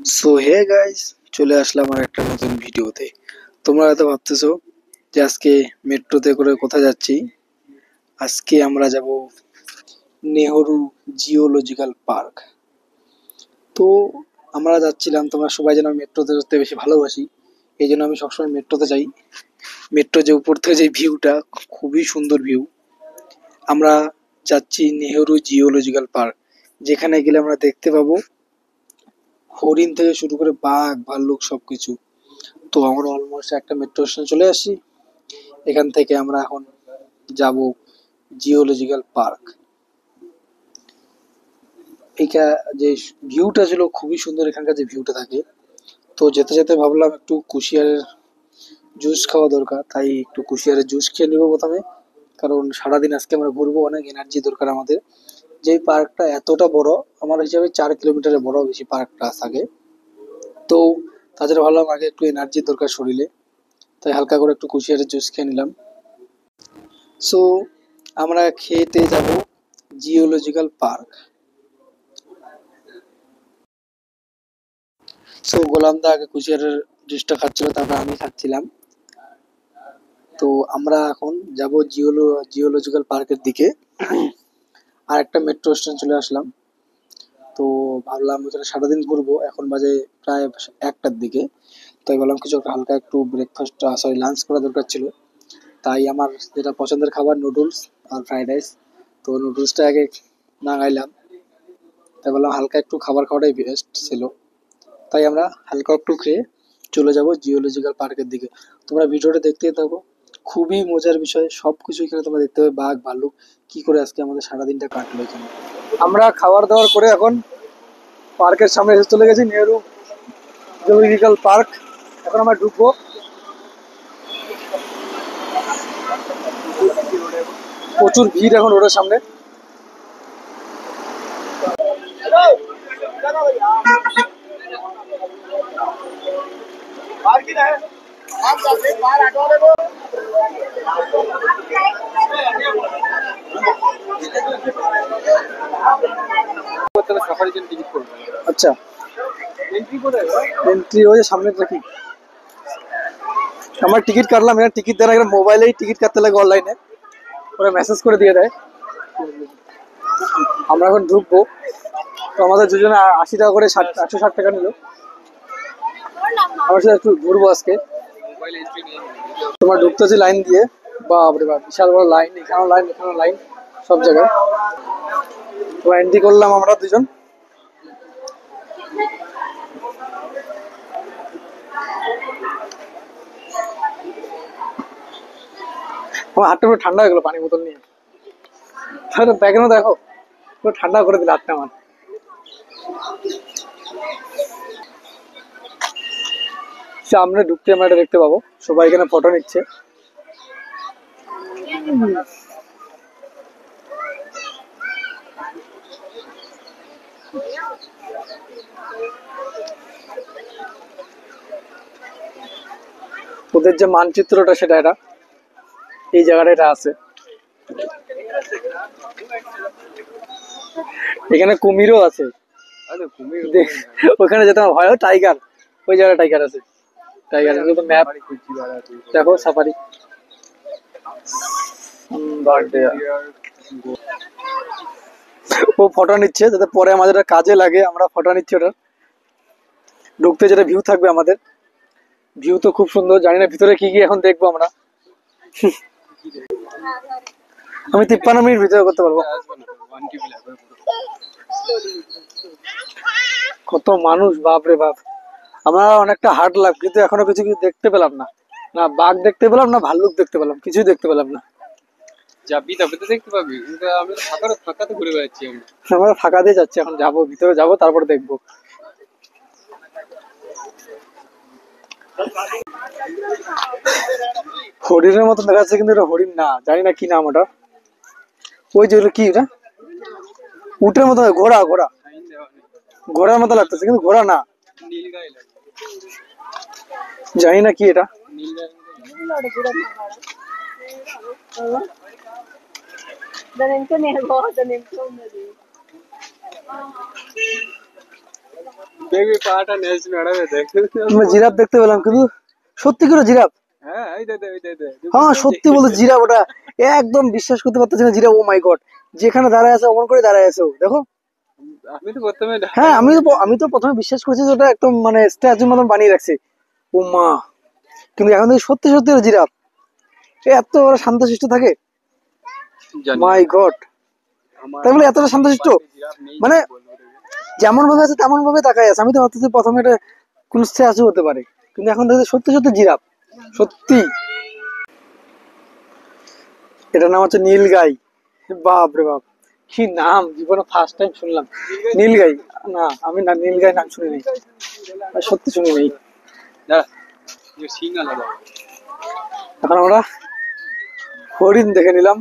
So hey guys, চলে আসলাম আর একটা নতুন ভিডিওতে। তোমরা হয়তো ভাবতেছো যে আজকে মেট্রোতে করে কোথায় যাচ্ছি। আজকে আমরা যাব নেহরু জিওলজিক্যাল পার্ক। তো আমরা যাচ্ছিলাম, তোমরা সবাই যেন মেট্রোতে যেতে বেশি ভালোবাসি, এই জন্য আমি সবসময় মেট্রোতে যাই। মেট্রো যে উপর থেকে যে ভিউটা, খুবই সুন্দর ভিউ। আমরা যাচ্ছি নেহরু জিওলজিক্যাল পার্ক, যেখানে গেলে আমরা দেখতে পাবো হরিণ থেকে শুরু করে বাঘ ভাল্লুক সবকিছু। তো আমরা অলমোস্ট একটা মেট্রো স্টেশন চলে আসছি। এখান থেকে আমরা এখন যাব জিওলজিক্যাল পার্ক। এইটা যে ভিউটা ছিল খুবই সুন্দর, এখানকার যে ভিউটা থাকে। তো যেতে যেতে ভাবলাম একটু কুশিয়ারের জুস খাওয়া দরকার, তাই একটু কুশিয়ারের জুস খেয়ে নিবো প্রথমে। কারণ সারাদিন আজকে আমরা ঘুরবো, অনেক এনার্জি দরকার আমাদের। যেই পার্কটা এতটা বড়, আমার হিসাবে 4 কিলোমিটারের বড় বেশি পার্কটা থাকে। তো তাছাড়া ভাবলাম আগে একটু এনার্জি দরকার শরীরে, তাই হালকা করে একটু কুশিয়ারের জুস খেয়ে নিলাম। সো আমরা খেতে যাব জিওলজিক্যাল পার্ক। সো গোলামদা আগে কুশিয়ারের জুসটা খাচ্ছিল, তারপর আমি খাচ্ছিলাম। তো আমরা এখন যাব জিওলজিক্যাল পার্কের দিকে। আর একটা মেট্রো স্টেশন চলে আসলাম। তো ভাবলাম ওখানে সারাদিন ঘুরবো, এখন বাজে প্রায় 1টার দিকে। তাই ভাবলাম কিছু একটা হালকা একটু ব্রেকফাস্ট, সরি লাঞ্চ করা দরকার ছিল। তাই আমার যেটা পছন্দের খাবার নুডলস আর ফ্রাইড রাইস, তো নুডলসটা আগে মাঙাইলাম। তাই বললাম হালকা একটু খাবার খাওয়াটাই বেস্ট ছিল। তাই আমরা হালকা একটু খেয়ে চলে যাব জিওলজিক্যাল পার্কের দিকে। তোমরা ভিডিওটা দেখতেই থাকো, খুবই মজার বিষয়। সবকিছু এখানে তোমরা দেখতে পাবে, বাঘ ভাল্লুক কি করে আজকে আমাদের সারাদিনটা কাটলো এখানে। আমরা খাবার দাবার করে এখন পার্কের সামনে এসে চলে গেছি, নেহেরু জিওলজিক্যাল পার্ক। এখন আমরা ঢুকবো। প্রচুর ভিড় এখন রোডের সামনে। আচ্ছা, এন্ট্রি ওই সামনে দেখি। আমার টিকিট কাটলাম, এখানে টিকিট দেওয়ার আগে মোবাইলেই টিকিট কাটতে লাগে, অনলাইনে ওরা মেসেজ করে দিয়ে দেয়। আমরা এখন ঢুকবো। তো আমাদের দুজনে 80 টাকা করে, 160 টাকা নিল। আমার সাথে একটু ঘুরবো আজকে। তোমার ঢুকতেছি লাইন দিয়ে, বাপরে বাপ বিশাল বড় লাইন, এখানেও লাইন এখানেও লাইন, সব জায়গায়। তো এন্ট্রি করলাম আমরা দুজন। আমার হাতটা পুরো ঠান্ডা হয়ে গেলো পানি বোতল নিয়ে। তাহলে ব্যাগেও দেখো পুরো ঠান্ডা করে দিল হাতটা আমার। সামনে ঢুকতে আমরা এটা দেখতে পাবো, সবাই এখানে ফটো নিচ্ছে। ওদের যে মানচিত্রটা সেটা, এটা এই জায়গাটা এটা আছে। এখানে কুমিরও আছে। ওখানে যেতে আমার ভয়, টাইগার, ওই জায়গায় টাইগার আছে। টাইগার ম্যাপ দেখো, সাফারি। ও ফটো নিচ্ছে যাতে পরে আমাদের কাজে লাগে, আমরা ফটো নিচ্ছি ওটা। ঢুকতে যেটা ভিউ থাকবে আমাদের, ভিউ তো খুব সুন্দর। জানি না ভিতরে কি কি এখন দেখবো আমরা। আমি 53 মিনিট ভিতরে করতে পারবো। কত মানুষ, বাপ রে বাপ। আমরা অনেকটা হাঁটলাম কিন্তু এখনো কিছু কিছু দেখতে পেলাম না। না বাঘ দেখতে পেলাম, না ভাল্লুক দেখতে পেলাম, কিছুই দেখতে পেলাম না। যাবি তবে তো দেখতে পাবি, কিন্তু আমি তো ফাঁকাতে ঘুরে বেড়াচ্ছি। আমরা ফাঁকা দিয়ে যাচ্ছি, এখন যাবো ভিতরে, যাবো তারপর দেখবো। হরিণের মতো দেখা যাচ্ছে কিন্তু এটা হরিণ না, জানি না কি নাম ওটা। ওই যে কি এটা, উটের মতো, ঘোড়া ঘোড়া, ঘোড়ার মতো লাগতেছে কিন্তু ঘোড়া না, জানি না কি এটা। দেখবি পাটা নেচ নড়াবে দেখ। আমরা জিরাফ দেখতে পেলাম, কিন্তু সত্যি করে জিরাফ। হ্যাঁ এই দে দে এই দে দে। হ্যাঁ সত্যি বলতে জিরাফ ওটা, একদম বিশ্বাস করতে পারতেছি না জিরাফ। ও মাই গড, যেখানে দাঁড়ায় আছে অমন করে দাঁড়ায় আছে ও, দেখো। আমি তো প্রথমে হ্যাঁ আমি তো প্রথমে বিশ্বাস করছি যে ওটা একদম মানে স্ট্যাচুর মতন বানিয়ে রাখছে। ও মা, কিন্তু এখন দেখি সত্যি সত্যি ওটা জিরাফ। এত ওরা শান্তশিষ্ট থাকে, জানি মাই গড। আমার তাই বলে এতটা শান্তশিষ্ট, জিরাফ নেই মানে বলবো তোকে। যেমন ভাবে আছে তেমন ভাবে তাকায় আছে। আমি তো ভাবতেছি প্রথমে এটা কোন স্ট্যাচু হতে পারে, কিন্তু এখন দেখছি সত্যি সত্যি জিরাফ, সত্যি। এটার নাম হচ্ছে নীলগাই। বাপ রে বাপ, কি নাম, জীবনে ফার্স্ট টাইম শুনলাম নীলগাই। না আমি না নীলগাই নাম শুনি নাই, সত্যি শুনি নাই। দাঁড়া, যে সিং আলাদা। এখন আমরা হরিণ দেখে নিলাম,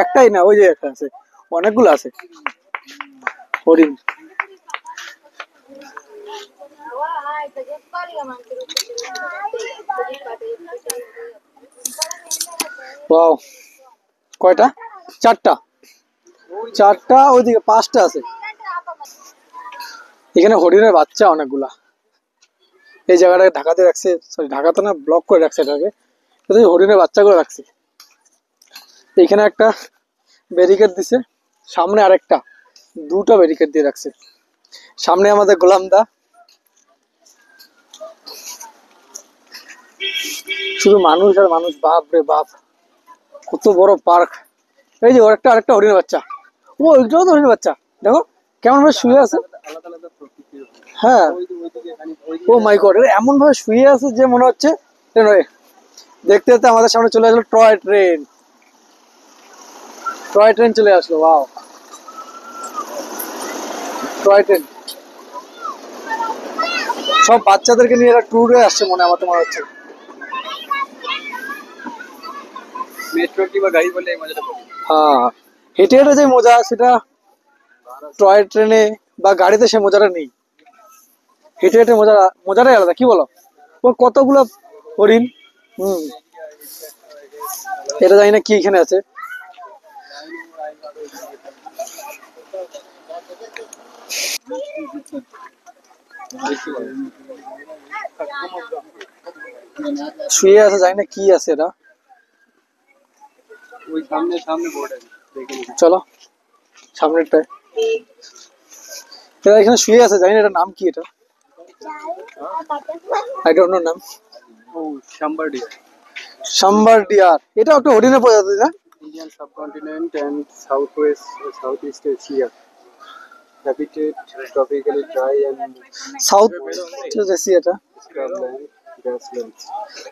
একটাই না, ওই যে একটা আছে, অনেকগুলো আছে হরিণ। ওয়াও, কয়টা? চারটা, চারটা, ওইদিকে পাঁচটা আছে। এখানে হরিণের বাচ্চা অনেকগুলা। এই জায়গাটাকে ঢাকাতে রাখছে, সরি ঢাকাতে না, ব্লক করে রাখছে এটাকে, এতে হরিণের বাচ্চাগুলো রাখছে। এখানে একটা ব্যারিকেড দিছে, সামনে আরেকটা, দুটো ব্যারিকেড দিয়ে রাখছে। সামনে আমাদের গোলামদা, শুধু মানুষ আর মানুষ, বাপ রে বাপ, কত বড় পার্ক। এই যে ওর একটা আরেকটা হরিণের বাচ্চা, ও ওইটাও তো হরিণের বাচ্চা, দেখো কেমন ভাবে শুয়ে আছে। আলাদা আলাদা প্রকৃতির। হ্যাঁ, ওইদিকে এখানে ও মাই গড, এমন ভাবে শুয়ে আছে যে মনে হচ্ছে দেখতে দেখতে আমাদের সামনে চলে আসলো টয় ট্রেন। টয় ট্রেন চলে আসলো, ওয়াও, টয় ট্রেন। সব বাচ্চাদেরকে নিয়ে এরা ট্যুরে আসছে মনে হয়, আমার তো মনে হচ্ছে। মেট্রো কি বা গাড়ি বলে এই মজাটা পাবো। হ্যাঁ, হেঁটে হেঁটে যে মজা সেটা টয় ট্রেনে বা গাড়িতে সে মজাটা নেই। হেঁটে হেঁটে মজাটাই আলাদা, কি বলো? ও কতগুলো হরিণ। হম, এটা জানি না কি এখানে আছে। শুয়ে আছে, জানি না কি আছে এটা। ওই সামনে সামনে বোর্ড আছে দেখে নিবি। চলো সামনেরটায়, এরা এখানে শুয়ে আছে, জানি না এটার নাম কি, এটা আই ডোন্ট নো নাম। ও সাম্বার ডিয়ার। সাম্বার ডিয়ার, এটা একটা হরিণের প্রজাতি না? Indian subcontinent and southeast Asia. Habitat tropically dry and south এশিয়াটা। scrubland grasslands.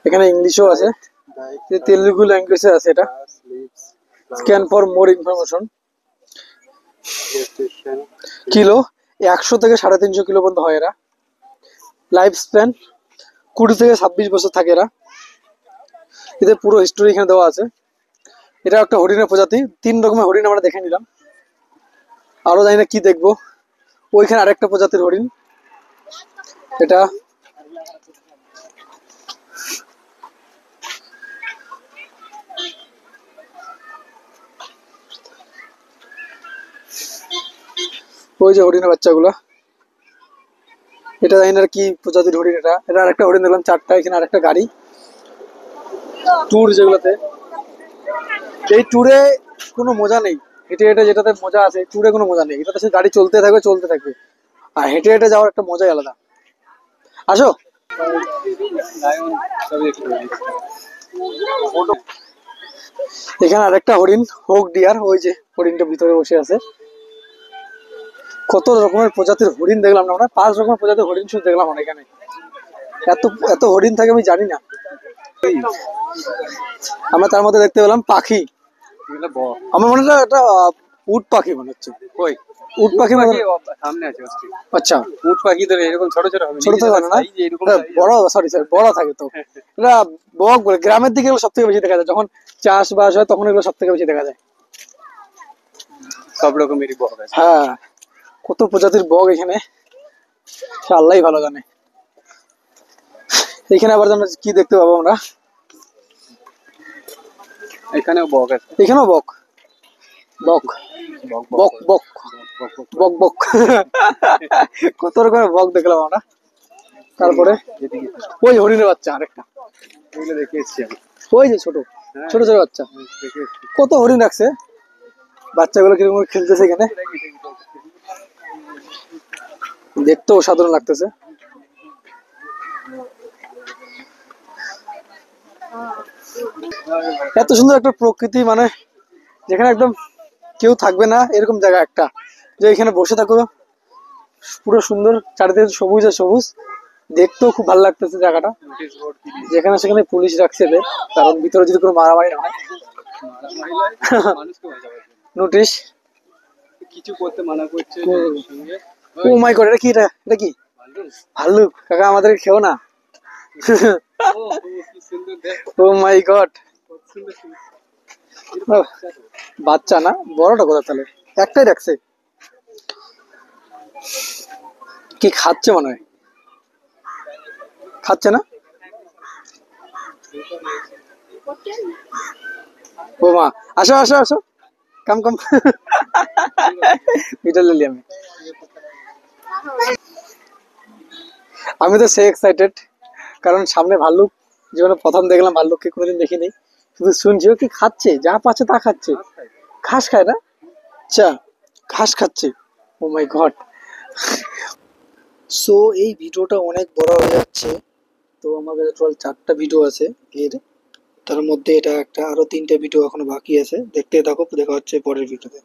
এখানে ইংলিশও আছে, Diet তেলুগু ল্যাঙ্গুয়েজে আছে এটা। grass, leaves, scan for more information. vegetation. Kilo 100 থেকে 350 কিলো পর্যন্ত হয় এরা। লাইফ স্প্যান 20 থেকে 26 বছর থাকে এরা। এদের পুরো হিস্টোরি এখানে দেওয়া আছে। এটা একটা হরিণের প্রজাতি, 3 রকমের হরিণ আমরা দেখে নিলাম, আরো জানি না কি দেখবো। ওইখানে আরেকটা প্রজাতির হরিণ, এটা ওই যে হরিণের বাচ্চাগুলা, এটা জানি না কি প্রজাতির হরিণ। এটা এটা আরেকটা হরিণ দেখলাম, চারটা। এখানে আরেকটা গাড়ি, ট্যুর যেগুলোতে, এই ট্যুরে কোনো মজা নেই। হেঁটে হেঁটে যেটাতে মজা আছে, ট্যুরে কোনো মজা নেই। এটাতে সে গাড়ি চলতে থাকবে চলতে থাকবে, আর হেঁটে হেঁটে যাওয়ার একটা মজাই আলাদা। আসো, Lion সবই একটু এখানে আরেকটা হরিণ, হোক ডিয়ার, ওই যে হরিণটা ভিতরে বসে আছে। কত রকমের প্রজাতির হরিণ দেখলাম না আমরা, 5 রকমের প্রজাতির হরিণ শুধু দেখলাম আমরা এখানে। এত এত হরিণ থাকে আমি জানি না। আমরা তার মধ্যে দেখতে পেলাম পাখি। এগুলো বক। আমার মনে হয় এটা উট পাখি মনে হচ্ছে। কই উট পাখি মনে হয়। সামনে আছে হচ্ছে। আচ্ছা, উট পাখি তো এরকম ছোট ছোট হবে, ছোট তো জানো না, size এরকম এটা size বড়, সরি সরি, বড় থাকে তো। এটা বক বলে, গ্রামের দিকে এগুলো সব থেকে বেশি দেখা যায়, যখন চাষবাস হয় তখন এগুলো সব থেকে বেশি দেখা যায়। সব রকমেরই বক আছে। হ্যাঁ, কত প্রজাতির বক এখানে, সে আল্লাহই ভালো জানে। এখানে আবার যেন কি দেখতে পাবো আমরা, এখানেও বক আছে। এখানেও বক, বক বক বক বক বক কত রকমের বক দেখলাম আমরা। তারপরে ওই হরিণের বাচ্চা আরেকটা, এগুলো দেখে এসছি আমি। ওই যে ছোট ছোট ছোট বাচ্চা, দেখে এসছি। কত হরিণ রাখছে, বাচ্চাগুলো কিরকম করে খেলতেছে এখানে, দেখতেও অসাধারণ লাগতেছে। এত সুন্দর একটা প্রকৃতি, মানে যেখানে একদম কেউ থাকবে না এরকম জায়গা একটা, যে এখানে বসে থাকো, পুরো সুন্দর, চারিদিকে সবুজ আর সবুজ, দেখতেও খুব ভালো লাগতেছে জায়গাটা। নোটিশ বোর্ড কি যেখানে সেখানে পুলিশ রাখছে এদের, কারণ ভিতরে যদি কোনো মারামারি না হয়। মানুষকে বাঁচাবার জন্য। নোটিশ, কিছু করতে মানা করছে সঙ্গে। ও মাই গড, এটা কি, এটা কি ভাল্লুক? কাকা আমাদের খেও না। ও কি সুন্দর দেখ, ও মাই গড, কত সুন্দর সুন্দর। বাচ্চা না, বড়টা কোথা তাহলে, একটাই রাখছে, কি খাচ্ছে মনে হয়, খাচ্ছে না? ও মা, আসো আসো আসো, কাম কাম, এটা লিলি আমি, আমি তো সেই এক্সাইটেড, কারণ সামনে ভাল্লুক, জীবনে প্রথম দেখলাম ভাল্লুককে, কোনোদিন দেখিনি, শুধু শুনছি ও কি খাচ্ছে, যা পাচ্ছে তা খাচ্ছে, ঘাস খায় না, আচ্ছা ঘাস খাচ্ছে, ও মাই গড। সো এই ভিডিওটা অনেক বড় হয়ে যাচ্ছে, তো আমার কাছে টোটাল 4টা ভিডিও আছে এর, তার মধ্যে এটা একটা, আরো 3টে ভিডিও এখনো বাকি আছে, দেখতে থাকো, দেখা হচ্ছে পরের ভিডিওতে।